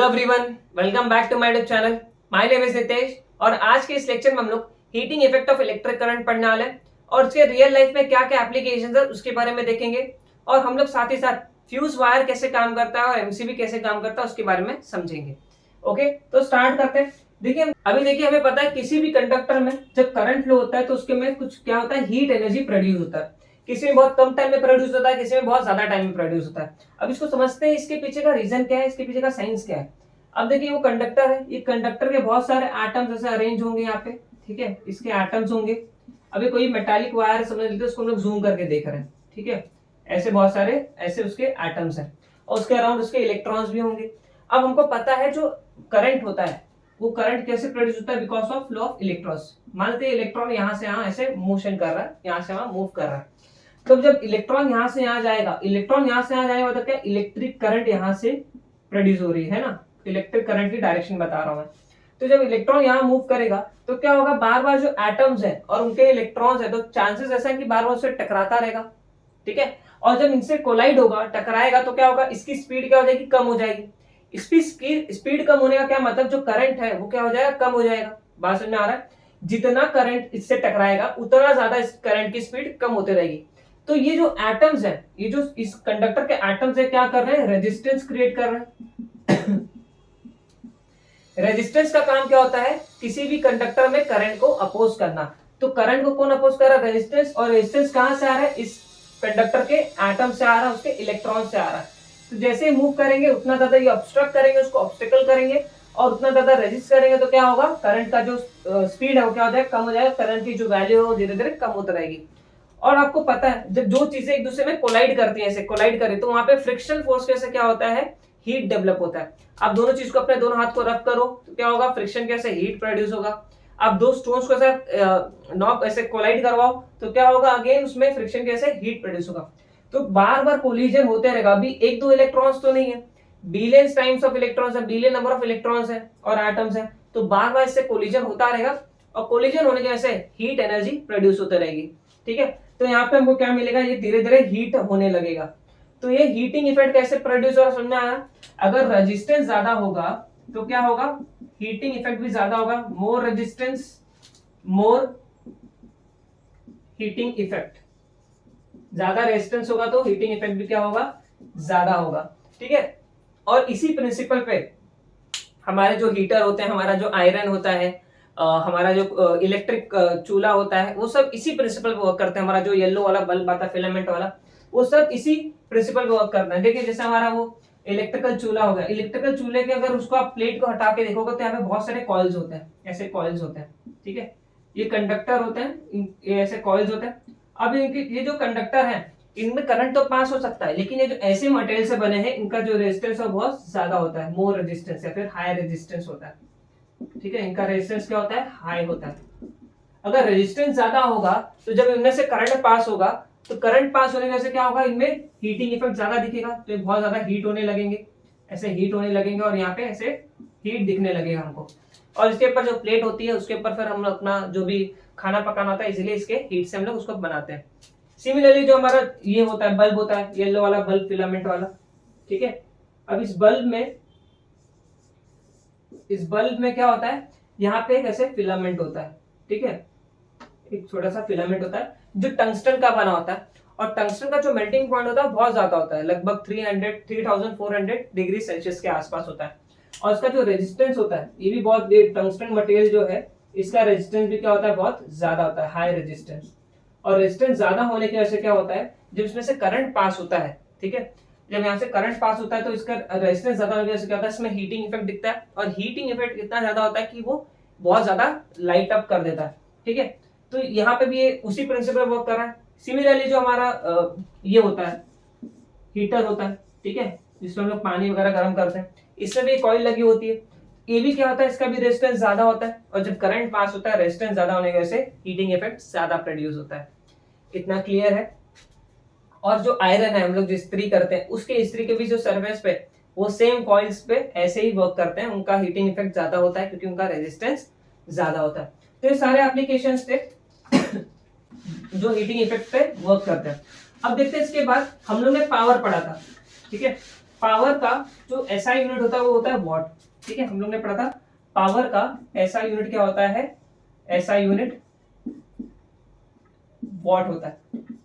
Everyone, welcome back to my YouTube channel. My name is Nitesh और आज के इस लेक्चर में हम लोग heating effect of electric current पढ़ने वाले हैं और उसके रियल लाइफ में क्या क्या एप्लीकेशंस है उसके बारे में देखेंगे। और हम लोग साथ ही साथ फ्यूज वायर कैसे काम करता है और एमसीबी कैसे काम करता है उसके बारे में समझेंगे। ओके, तो स्टार्ट करते हैं। देखिए हमें पता है किसी भी कंडक्टर में जब करंट फ्लो होता है तो उसके में कुछ क्या होता है, हीट एनर्जी प्रोड्यूस होता है। किसी में बहुत कम टाइम में प्रोड्यूस होता है, किसी में बहुत ज्यादा टाइम में प्रोड्यूस होता है। अब इसको समझते हैं, इसके पीछे का रीजन क्या है, इसके पीछे का साइंस क्या है। अब देखिए वो कंडक्टर है, ये कंडक्टर के बहुत सारे एटम्स ऐसे अरेंज होंगे यहाँ पे, ठीक है, इसके एटम्स होंगे। अभी कोई मेटालिक वायर समझ लेते हैं, उसको हम लोग जूम करके देख रहे हैं, ठीक है। ऐसे बहुत सारे ऐसे उसके एटम्स हैं और उसके अराउंड उसके इलेक्ट्रॉन्स भी होंगे। अब हमको पता है जो करंट होता है वो करंट कैसे प्रोड्यूस होता है, because of flow of electrons. मान लेते हैं इलेक्ट्रॉन यहाँ से यहाँ ऐसे मोशन कर रहा है, यहाँ से वहां मूव कर रहा है। तो जब इलेक्ट्रॉन यहाँ से यहाँ जाएगा, इलेक्ट्रॉन यहाँ से यहाँ जाएगा मतलब क्या, इलेक्ट्रिक करंट यहाँ से प्रोड्यूस हो रही है ना। इलेक्ट्रिक करंट की डायरेक्शन बता रहा हूं मैं। तो जब इलेक्ट्रॉन यहाँ मूव करेगा तो क्या होगा, बार बार जो एटम्स है और उनके इलेक्ट्रॉन्स है तो चांसेस ऐसा है कि बार बार उससे टकराता रहेगा, ठीक है। और जब इनसे कोलाइड होगा, टकराएगा, तो क्या होगा, इसकी स्पीड क्या हो जाएगी, कम हो जाएगी। इसकी स्पीड कम होने का क्या मतलब, जो करंट है वो क्या हो जाएगा, कम हो जाएगा। बात समझ में आ रहा है। जितना करंट इससे टकराएगा उतना ज्यादा इस करंट की स्पीड कम होते रहेगी। तो ये जो एटम्स है, ये जो इस कंडक्टर के एटम्स है, क्या कर रहे हैं, रेजिस्टेंस क्रिएट कर रहे हैं। रेजिस्टेंस का काम क्या होता है, किसी भी कंडक्टर में करंट को अपोज करना। तो करंट को कौन अपोज कर रहा है, रेजिस्टेंस। और रेजिस्टेंस कहां से आ रहा है, इस कंडक्टर के एटम से आ रहा है, उसके इलेक्ट्रॉन से आ रहा है। तो जैसे ही मूव करेंगे उतना ज्यादा ये ऑब्स्ट्रक्ट करेंगे, उसको ऑब्स्टेकल करेंगे और उतना ज्यादा रेजिस्ट करेंगे, तो क्या होगा, करंट का जो स्पीड है वो क्या हो जाएगा, कम हो जाएगा। करंट की जो वैल्यू है वो धीरे धीरे कम होती रहेगी। और आपको पता है जब दो चीजें एक दूसरे में कोलाइड करती हैं, ऐसे कोलाइड करें, तो वहां पे फ्रिक्शन फोर्स कैसे क्या होता है, हीट डेवलप होता है। आप दोनों चीज को अपने दोनों हाथ को रब करो तो क्या होगा, फ्रिक्शन कैसे, हीट प्रोड्यूस होगा। आप दो स्टोन्स को ऐसे नॉक ऐसे कोलाइड करवाओ तो क्या होगा, अगेन उसमें फ्रिक्शन कैसे, हीट प्रोड्यूस होगा। तो बार बार कोलिजन होते रहेगा। अभी एक दो इलेक्ट्रॉन्स तो नहीं है, बिलियंस टाइम्स ऑफ इलेक्ट्रॉन्स है, बिलियन नंबर ऑफ इलेक्ट्रॉन्स है और एटम्स है। तो बार बार इससे कोलिजन होता रहेगा और कोलिजन होने की वजह से हीट एनर्जी प्रोड्यूस होते रहेगी, ठीक है। तो यहाँ पे हमको क्या मिलेगा, ये धीरे धीरे हीट होने लगेगा। तो ये हीटिंग इफेक्ट कैसे प्रोड्यूस हो रहा है, समझ में आया। अगर रेजिस्टेंस ज्यादा होगा तो क्या होगा, हीटिंग इफेक्ट भी ज्यादा होगा। मोर रेजिस्टेंस मोर हीटिंग इफेक्ट, ज्यादा रेजिस्टेंस होगा तो हीटिंग इफेक्ट भी क्या होगा, ज्यादा होगा, ठीक है। और इसी प्रिंसिपल पे हमारे जो हीटर होते हैं, हमारा जो आयरन होता है, हमारा जो इलेक्ट्रिक चूल्हा होता है, वो सब इसी प्रिंसिपल पे वर्क करते हैं। हमारा जो येलो वाला बल्ब आता है, फिलामेंट वाला, वो सब इसी प्रिंसिपल पे वर्क करता है। देखिए जैसे हमारा वो इलेक्ट्रिकल चूल्हा हो गया, इलेक्ट्रिकल चूल्हे के अगर उसको आप प्लेट को हटा के देखोगे तो यहाँ पे बहुत सारे कॉइल्स होते हैं, ऐसे कॉइल्स होते हैं, ठीक है। ये कंडक्टर होते हैं, ये ऐसे कॉइल्स होते हैं। अब इनके ये जो कंडक्टर है, इनमें करंट तो पास हो सकता है, लेकिन ये जो ऐसे मटेरियल से बने हैं इनका जो रेजिस्टेंस है बहुत ज्यादा होता है, मोर रेजिस्टेंस या फिर हाई रेजिस्टेंस होता है, ठीक है। इनका रेजिस्टेंस क्या होता है, हाई होता है। अगर रेजिस्टेंस ज्यादा होगा तो जब इनमें से करंट पास होगा तो करंट पास होने की वजह से क्या होगा, इनमें हीटिंग इफेक्ट ज्यादा दिखेगा। तो ये बहुत ज्यादा हीट होने लगेंगे, ऐसे हीट होने लगेंगे और यहाँ पे ऐसे हीट दिखने लगेगा हमको। और इसके ऊपर जो प्लेट होती है उसके ऊपर फिर हम लोग अपना जो भी खाना पकाना होता है, इसलिए इसके हीट से हम लोग उसको बनाते हैं। सिमिलरली जो हमारा ये होता है, बल्ब होता है, येलो वाला बल्ब, फिलामेंट वाला, ठीक है। अब इस बल्ब में क्या होता है, यहाँ पे एक ऐसे फिलामेंट होता है, ठीक है। एक छोटा सा फिलामेंट होता है जो टंगस्टन का बना होता है और टंगस्टन का जो मेल्टिंग पॉइंट होता है बहुत ज्यादा होता है, लगभग 3400 डिग्री सेल्सियस के आसपास होता है। और इसका जो रेजिस्टेंस होता है, ये भी बहुत, टंगस्टन मटेरियल जो है इसका रेजिस्टेंस भी क्या होता है, बहुत ज्यादा होता है, हाई रेजिस्टेंस। और रेजिस्टेंस ज्यादा होने की वजह से क्या होता है, जब इसमें से करंट पास होता है, ठीक है, जब यहाँ से करंट पास होता है तो इसका रेजिस्टेंस ज्यादा होने की वजह से क्या होता है, इसमें हीटिंग इफेक्ट दिखता है। और हीटिंग इफेक्ट इतना ज्यादा होता है कि वो बहुत ज्यादा लाइट अप कर देता है, ठीक है। तो यहाँ पे भी ये उसी प्रिंसिपल वर्क कर रहा है। सिमिलरली जो हमारा ये होता है, हीटर होता है, ठीक है, जिसमें हम लोग पानी वगैरह गर्म करते हैं, इसमें भी कॉइल लगी होती है। ये भी क्या होता है, इसका भी रेजिस्टेंस ज्यादा होता है और जब करंट पास होता है, रेजिस्टेंस ज्यादा होने की वजह से हीटिंग इफेक्ट ज्यादा प्रोड्यूस होता है। इतना क्लियर है। और जो आयरन है हम लोग जो इस्त्री करते हैं, उसके इस्त्री के भी जो सरफेस पे वो सेम कॉइल्स पे ऐसे ही वर्क करते हैं, उनका हीटिंग इफेक्ट ज्यादा होता है क्योंकि उनका रेजिस्टेंस ज्यादा होता है। तो ये सारे एप्लीकेशंस थे जो हीटिंग इफेक्ट पे वर्क करते हैं। अब देखते हैं इसके बाद हम लोग ने पावर पढ़ा था, ठीक है। पावर का जो एसआई यूनिट होता है वो होता है वॉट। ठीक है, हम लोग ने पढ़ा था पावर का एसआई यूनिट क्या होता है, एसआई यूनिट वॉट होता है।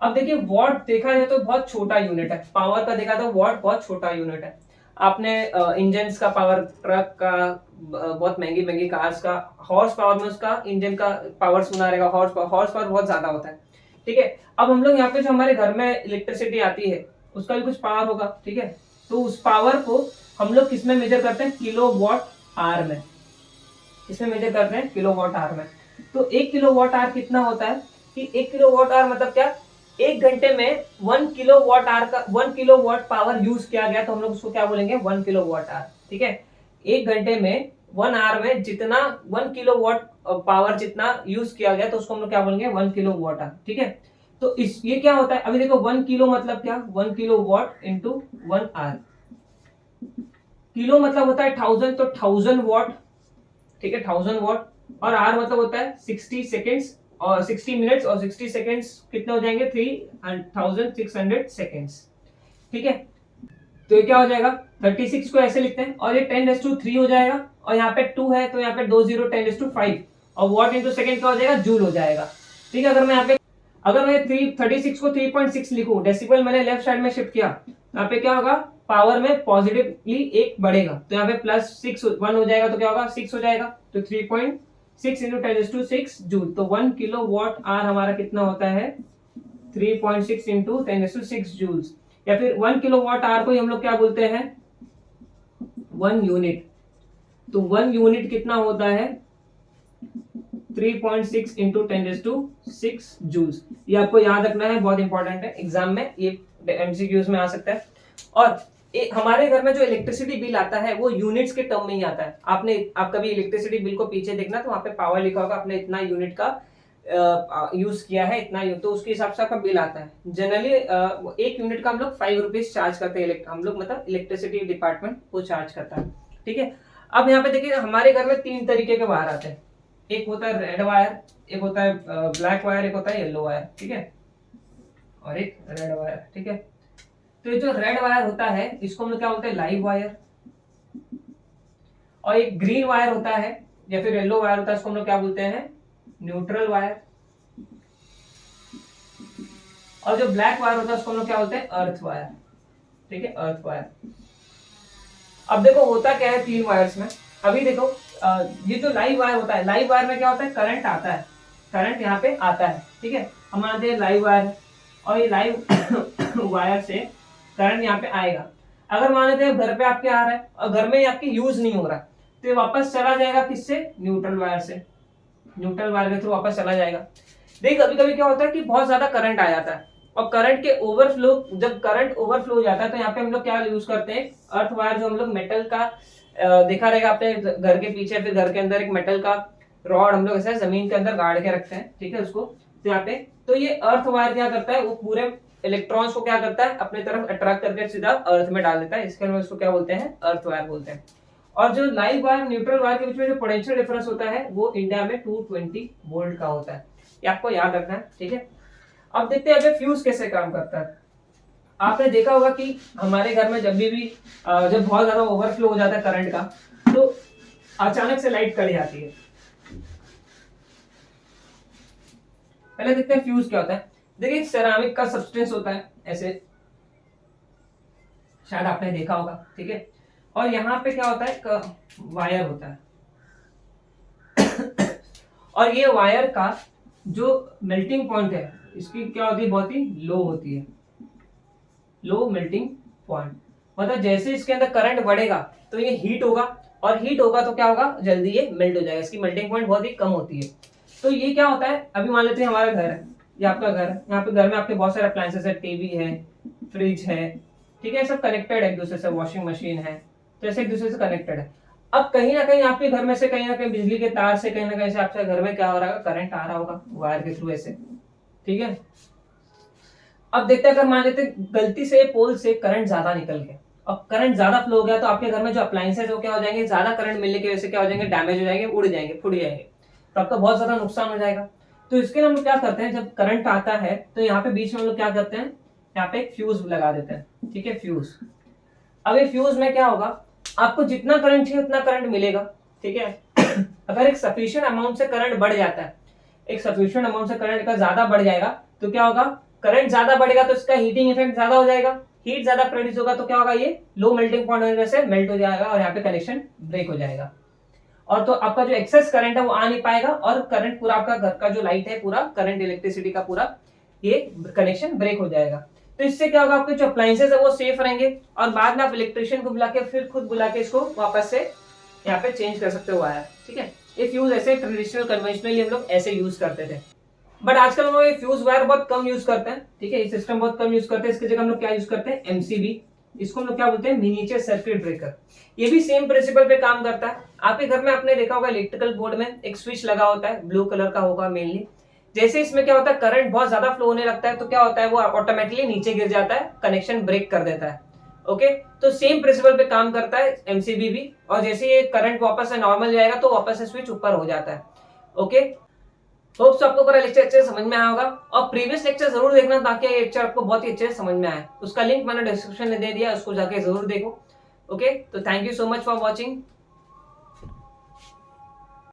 अब देखिए वॉट देखा जाए तो बहुत छोटा यूनिट है, पावर का देखा तो वॉट बहुत छोटा यूनिट है। आपने इंजन का पावर, ट्रक का, बहुत महंगी महंगी कार्स का हॉर्स पावर में उसका इंजन का पावर सुना रहेगा, हॉर्स पावर बहुत ज्यादा होता है। ठीक है, अब हम लोग यहाँ पे जो हमारे घर में इलेक्ट्रिसिटी आती है उसका भी कुछ पावर होगा। ठीक है, तो उस पावर को हम लोग किस में मेजर करते हैं, किलो वॉट आर में। इसमें मेजर करते हैं किलो वॉट आर में। तो 1 किलो वॉट आर कितना होता है कि 1 किलो वॉट आर मतलब क्या, 1 घंटे में 1 किलो वॉट आर का 1 किलो वॉट पावर यूज किया गया, तो हम लोग उसको क्या बोलेंगे, 1 किलो वॉट आर। ठीक है, 1 घंटे में 1 आवर में जितना 1 किलो वॉट पावर जितना यूज किया गया तो उसको हम लोग क्या बोलेंगे, 1 किलो वॉट आर। ठीक है, तो इस ये क्या होता है, अभी देखो 1 किलो मतलब क्या, 1 kilo watt into 1 hour. Kilo मतलब होता है 1000, तो 1000 वॉट। ठीक है, 1000 वॉट। और आर मतलब होता है 60 सेकेंड्स और 60 मिनट्स, और 60 सेकेंड्स कितने हो जाएंगे, 3600 सेकेंड्स। ठीक है, तो ये क्या हो जाएगा, 36 को ऐसे लिखते हैं और ये 10⁻³ हो जाएगा, और यहाँ पे 2 है तो यहाँ पे 2 0 10⁻5, और वॉट इंटू सेकेंड क्या हो जाएगा, जूल हो जाएगा। ठीक है, अगर मैं 36 को 3.6 लिखूं, डेसिबल मैंने लेफ्ट साइड में शिफ्ट किया, यहाँ पे क्या होगा, पावर में पॉजिटिवली एक बढ़ेगा, तो यहाँ पे +1 हो जाएगा, तो क्या होगा, 6 हो जाएगा, तो 3.6 इंटू 10⁻6 जूल। तो 1 किलो वॉट आर हमारा कितना होता है, 3.6 इंटू 10⁻6 जूल्स। या फिर 1 किलो वॉट आर को हम लोग क्या बोलते हैं, 1 यूनिट। तो 1 यूनिट कितना होता है, 3.6 इंटू 10⁻6 जूल्स। ये आपको याद रखना है, बहुत इंपॉर्टेंट है, एग्जाम में ये एमसीक्यूज में आ सकता है। और हमारे घर में जो इलेक्ट्रिसिटी बिल आता है वो यूनिट्स के टर्म में ही आता है। आप कभी इलेक्ट्रिसिटी बिल को पीछे देखना तो वहां पे पावर लिखा होगा, आपने इतना यूनिट का यूज किया है, इतना तो उसके हिसाब से आपका बिल आता है। जनरली 1 यूनिट का हम लोग 5 रुपीज चार्ज करते हैं, हम लोग मतलब इलेक्ट्रिसिटी डिपार्टमेंट वो चार्ज करता है। ठीक है, अब यहाँ पे देखिए हमारे घर में 3 तरीके के वायर आते हैं, एक होता है रेड वायर, एक होता है ब्लैक वायर, एक होता है येलो वायर। ठीक है, और एक रेड वायर। ठीक है, तो ये जो रेड वायर होता है इसको हम लोग क्या बोलते हैं, लाइव वायर। और एक ग्रीन वायर होता है या फिर येलो वायर होता है, इसको हम लोग क्या बोलते हैं, न्यूट्रल वायर। और जो ब्लैक वायर होता है उसको हम लोग क्या बोलते हैं, अर्थ वायर। ठीक है, अर्थ वायर। अब देखो होता क्या है 3 वायर्स में, अभी देखो ये जो लाइव वायर होता है, लाइव वायर में क्या होता है, करंट आता है, करंट यहाँ पे आता है। ठीक है, हमारे लाइव वायर, और ये लाइव वायर से करंट यहाँ पे आएगा। अगर मान लेते हैं घर पे आपके आ रहा है और घर में आपके यूज नहीं हो रहा, तो ये वापस चला जाएगा किससे, न्यूट्रल वायर से, न्यूट्रल वायर के थ्रू वापस चला जाएगा। देख कभी कभी क्या होता है कि बहुत ज्यादा करंट आ जाता है, और करंट के ओवरफ्लो, जब करंट ओवरफ्लो हो जाता है तो यहाँ पे हम लोग क्या यूज करते हैं, अर्थ वायर, जो हम लोग मेटल का देखा रहेगा आपने घर के पीछे, फिर घर के अंदर एक मेटल का रॉड हम लोग ऐसे जमीन के अंदर गाड़ के रखते हैं। ठीक है, उसको तो यहाँ पे, तो ये अर्थ वायर क्या करता है, वो पूरे इलेक्ट्रॉन्स को क्या करता है, अपने तरफ अट्रैक्ट करके सीधा अर्थ में डाल देता है, इसके लिए उसको क्या बोलते हैं, अर्थ वायर बोलते हैं। और जो लाइव वायर न्यूट्रल वायर के बीच में जो पोटेंशियल डिफरेंस होता है वो इंडिया में 220 वोल्ट का होता है, ये आपको याद रखना है। ठीक है, अब देखते हैं अगर फ्यूज कैसे काम करता है। आपने देखा होगा कि हमारे घर में जब भी जब बहुत ज्यादा ओवरफ्लो हो जाता है करंट का, तो अचानक से लाइट कट जाती है। पहले देखते हैं फ्यूज क्या होता है। देखिए सेरामिक का सब्सटेंस होता है ऐसे, शायद आपने देखा होगा। ठीक है, और यहाँ पे क्या होता है, वायर होता है और ये वायर का जो मेल्टिंग पॉइंट है इसकी क्या होती है, बहुत ही लो होती है, लो मेल्टिंग पॉइंट। मतलब जैसे इसके अंदर करंट बढ़ेगा तो ये हीट होगा, और हीट होगा तो क्या होगा, जल्दी ये मेल्ट हो जाएगा, इसकी मेल्टिंग पॉइंट बहुत ही कम होती है। तो ये क्या होता है, अभी मान लेते हैं हमारा घर है, ये आपका घर है, यहाँ पे घर में आपके बहुत सारे अप्लायंसेस है, टीवी है, फ्रिज है। ठीक है, सब कनेक्टेड है एक दूसरे से, वॉशिंग मशीन है, तो ऐसे एक दूसरे से कनेक्टेड है। अब कहीं ना कहीं आपके घर में से कहीं ना कहीं बिजली के तार से कहीं ना कहीं से आपके घर में क्या हो रहा है, करंट आ रहा होगा वायर के थ्रू ऐसे। ठीक है, अब देखते हैं अगर मान लेते गलती से पोल से करंट ज्यादा निकल गया और करंट ज्यादा फ्लो हो गया, तो आपके घर में जो अप्लायंसेस वो क्या हो जाएंगे, ज्यादा करंट मिलने की वजह से क्या हो जाएंगे, डैमेज हो जाएंगे, उड़ जाएंगे, फूट जाएंगे, तो आपका बहुत ज्यादा नुकसान हो जाएगा। तो इसके लिए हम लोग क्या करते हैं, जब करंट आता है तो यहाँ पे बीच में हम लोग क्या करते हैं, यहाँ पे एक फ्यूज लगा देते हैं। ठीक है, फ्यूज, अब ये फ्यूज में क्या होगा, आपको जितना करंट चाहिए उतना करंट मिलेगा, ठीक है। अगर एक सफिशिएंट अमाउंट से करंट बढ़ जाता है, एक सफिशिएंट अमाउंट से करंट का ज्यादा बढ़ जाएगा तो क्या होगा, करंट ज्यादा बढ़ेगा तो इसका हीटिंग इफेक्ट ज्यादा हो जाएगा, हीट ज्यादा प्रोड्यूस होगा तो क्या होगा, ये लो मेल्टिंग पॉइंट होने से मेल्ट हो जाएगा और यहाँ पे कनेक्शन ब्रेक हो जाएगा। और तो आपका जो एक्सेस करंट है वो आ नहीं पाएगा और करंट पूरा आपका घर का जो लाइट है पूरा करंट इलेक्ट्रिसिटी का पूरा ये कनेक्शन ब्रेक हो जाएगा। तो इससे क्या होगा, आपके जो अप्लायंसेस है वो सेफ रहेंगे और बाद में आप इलेक्ट्रिशियन को बुला के फिर खुद बुला के इसको वापस से यहाँ पे चेंज कर सकते हो वायर, ठीक है। ये फ्यूज ऐसे ट्रेडिशनल कन्वेंशनली हम लोग ऐसे यूज करते थे, बट आजकल हम लोग ये फ्यूज वायर बहुत कम यूज करते हैं, ठीक है। ये सिस्टम बहुत कम यूज करते हैं, इसकी जगह हम लोग क्या यूज करते हैं, एमसीबी, इसको हम लोग क्या बोलते हैं, मिनिएचर सर्किट ब्रेकर। ये भी सेम प्रिंसिपल पे काम करता है। आपके घर में आपने देखा होगा इलेक्ट्रिकल बोर्ड में एक स्विच लगा होता है, ब्लू कलर का होगा मेनली। जैसे इसमें क्या होता है, करंट बहुत ज्यादा फ्लो होने लगता है तो क्या होता है, वो ऑटोमेटिकली नीचे गिर जाता है, कनेक्शन ब्रेक कर देता है। ओके, तो सेम प्रिंसिपल पे काम करता है एमसीबी भी, और जैसे ये करंट वापस से नॉर्मल जाएगा तो वापस से स्विच ऊपर हो जाता है। ओके, होप्स आपको पूरा लेक्चर अच्छे से समझ में आया होगा और प्रीवियस लेक्चर जरूर देखना ताकि ये लेक्चर आपको बहुत ही अच्छे से समझ में आए। उसका लिंक मैंने डिस्क्रिप्शन में दे दिया, उसको जाके जरूर देखो। ओके, तो thank you so much for watching.